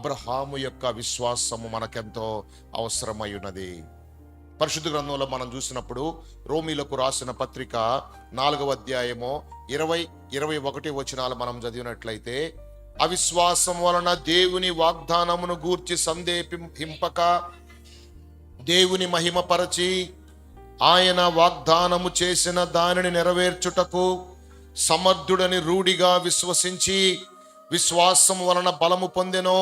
అబ్రహాము యొక్క విశ్వాసము మనకెంతో అవసరమై ఉన్నది. పరిశుద్ధ గ్రంథంలో మనం చూసినప్పుడు రోమీలకు రాసిన పత్రిక 4వ అధ్యాయము 20-21 వచనాలు మనం చదివినట్లయితే, అవిశ్వాసం వలన దేవుని వాగ్దానమును గూర్చి సందేహింపక దేవుని మహిమపరచి ఆయన వాగ్దానము చేసిన దానిని నెరవేర్చుటకు సమర్థుడని రూఢిగా విశ్వసించి విశ్వాసం వలన బలము పొందెను.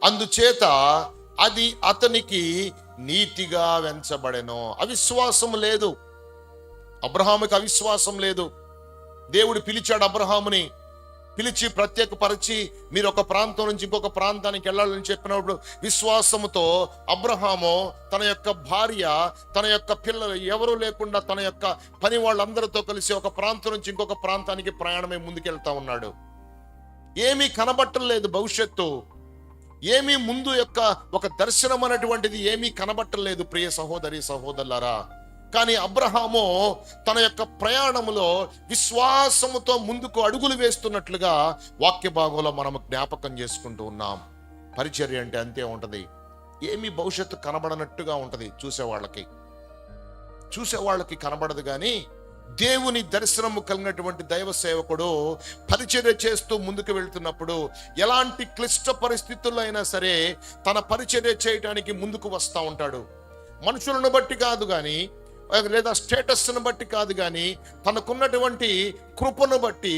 అందుచేత అది అతనికి నీతిగా ఎంచబడెను. అవిశ్వాసం లేదు, అబ్రహాముకి అవిశ్వాసం లేదు. దేవుడు పిలిచాడు అబ్రహాముని, పిలిచి ప్రత్యేకపరిచి మీరు ఒక ప్రాంతం నుంచి ఇంకొక ప్రాంతానికి వెళ్ళాలని చెప్పినప్పుడు విశ్వాసముతో అబ్రహాము తన యొక్క భార్య, తన యొక్క పిల్లలు ఎవరూ లేకుండా తన యొక్క పని వాళ్ళందరితో కలిసి ఒక ప్రాంతం నుంచి ఇంకొక ప్రాంతానికి ప్రయాణమై ముందుకెళ్తా ఉన్నాడు. ఏమీ కనబట్టలేదు, భవిష్యత్తు ఏమీ ముందు యొక్క ఒక దర్శనం అనేటువంటిది ఏమీ కనబట్టలేదు ప్రియ సహోదరి సహోదరులారా. కానీ అబ్రహాము తన యొక్క ప్రయాణములో విశ్వాసముతో ముందుకు అడుగులు వేస్తున్నట్లుగా వాక్య భాగంలో మనము జ్ఞాపకం చేసుకుంటూ ఉన్నాం. పరిచర్య అంటే అంతే ఉంటది, ఏమీ భవిష్యత్తు కనబడనట్టుగా ఉంటది. చూసేవాళ్ళకి కనబడదు. కానీ దేవుని దర్శనము కలిగినటువంటి దైవ సేవకుడు పరిచర్య చేస్తూ ముందుకు వెళ్తున్నప్పుడు ఎలాంటి క్లిష్ట పరిస్థితుల్లో అయినా సరే తన పరిచర్య చేయడానికి ముందుకు వస్తూ ఉంటాడు. మనుషులను బట్టి కాదు కానీ, లేదా స్టేటస్ను బట్టి కాదు కానీ, తనకున్నటువంటి కృపను బట్టి,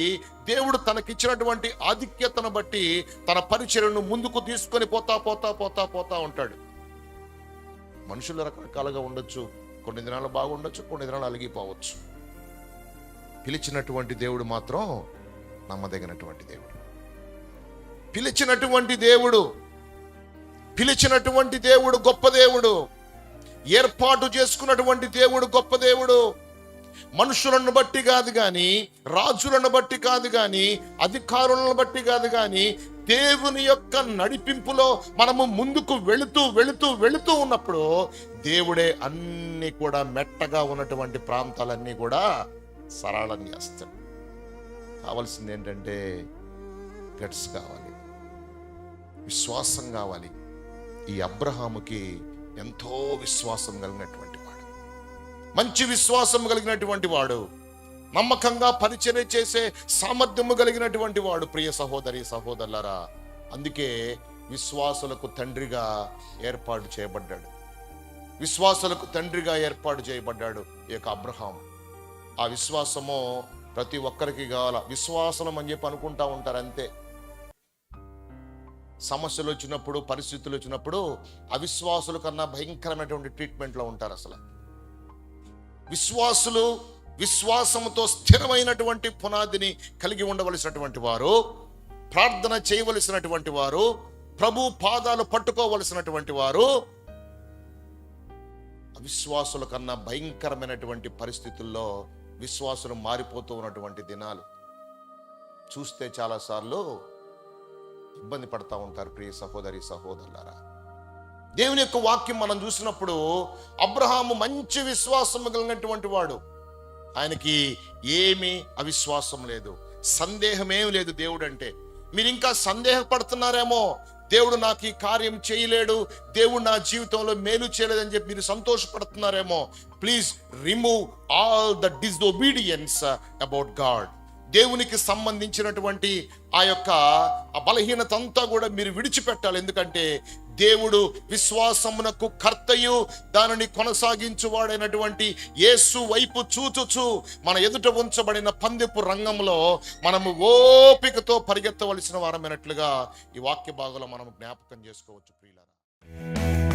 దేవుడు తనకిచ్చినటువంటి ఆధిక్యతను బట్టి తన పరిచర్యను ముందుకు తీసుకొని పోతా ఉంటాడు. మనుషులు రకరకాలుగా ఉండొచ్చు, కొన్ని దినాలు బాగుండొచ్చు, కొన్ని దినాలు అలిగిపోవచ్చు. పిలిచినటువంటి దేవుడు మాత్రం నమ్మదగినటువంటి దేవుడు. పిలిచినటువంటి దేవుడు గొప్ప దేవుడు. ఏర్పాటు చేసుకున్నటువంటి దేవుడు గొప్ప దేవుడు. మనుషులను బట్టి కాదు కానీ, రాజులను బట్టి కాదు కానీ, అధికారులను బట్టి కాదు కానీ, దేవుని యొక్క నడిపింపులో మనము ముందుకు వెళుతూ ఉన్నప్పుడు దేవుడే అన్ని కూడా మెట్టగా ఉన్నటువంటి ప్రాంతాలన్నీ కూడా సరళం చేస్తాడు. కావాల్సింది ఏంటంటే గట్స్ కావాలి, విశ్వాసం కావాలి. ఈ అబ్రహాముకి ఎంతో విశ్వాసం కలిగినటువంటి వాడు, మంచి విశ్వాసం కలిగినటువంటి వాడు, నమ్మకంగా పరిచర్య చేసే సామర్థ్యము కలిగినటువంటి వాడు ప్రియ సహోదరి సహోదరులారా. అందుకే విశ్వాసులకు తండ్రిగా ఏర్పాటు చేయబడ్డాడు ఈ యొక్క అబ్రహాము. ఆ విశ్వాసము ప్రతి ఒక్కరికి కావాల. విశ్వాసం అని చెప్పి అనుకుంటా ఉంటారు అంతే. సమస్యలు వచ్చినప్పుడు, పరిస్థితులు వచ్చినప్పుడు అవిశ్వాసుల కన్నా భయంకరమైనటువంటి ట్రీట్మెంట్లో ఉంటారు. అసలు విశ్వాసులు విశ్వాసంతో స్థిరమైనటువంటి పునాదిని కలిగి ఉండవలసినటువంటి వారు, ప్రార్థన చేయవలసినటువంటి వారు, ప్రభు పాదాలు పట్టుకోవలసినటువంటి వారు, అవిశ్వాసుల కన్నా భయంకరమైనటువంటి పరిస్థితుల్లో విశ్వాసులు మారిపోతూ ఉన్నటువంటి దినాలు చూస్తే చాలాసార్లు ఇబ్బంది పడతా ఉంటారు ప్రియ సహోదరి సహోదరులారా. దేవుని యొక్క వాక్యం మనం చూసినప్పుడు అబ్రహాము మంచి విశ్వాసం కలిగినటువంటి వాడు. ఆయనకి ఏమీ అవిశ్వాసం లేదు, సందేహమేమి లేదు. దేవుడు అంటే మీరు ఇంకా సందేహపడుతున్నారేమో, దేవుడు నాకు ఈ కార్యం చేయలేడు, దేవుడు నా జీవితంలో మేలు చేయలేదని చెప్పి మీరు సంతోషపడుతున్నారేమో. Please remove all the disobedience about God. దేవునికి సంబంధించినటువంటి ఆ యొక్క బలహీనత అంతా కూడా మీరు విడిచిపెట్టాలి. ఎందుకంటే దేవుడు విశ్వాసమునకు కర్తయు దానిని కొనసాగించువాడైనటువంటి యేసు వైపు చూచుచు మన ఎదుట ఉంచబడిన పందెపు రంగంలో మనము ఓపికతో పరిగెత్తవలసిన వారమైనట్లుగా ఈ వాక్య భాగంలో మనం జ్ఞాపకం చేసుకోవచ్చు ప్రియులారా.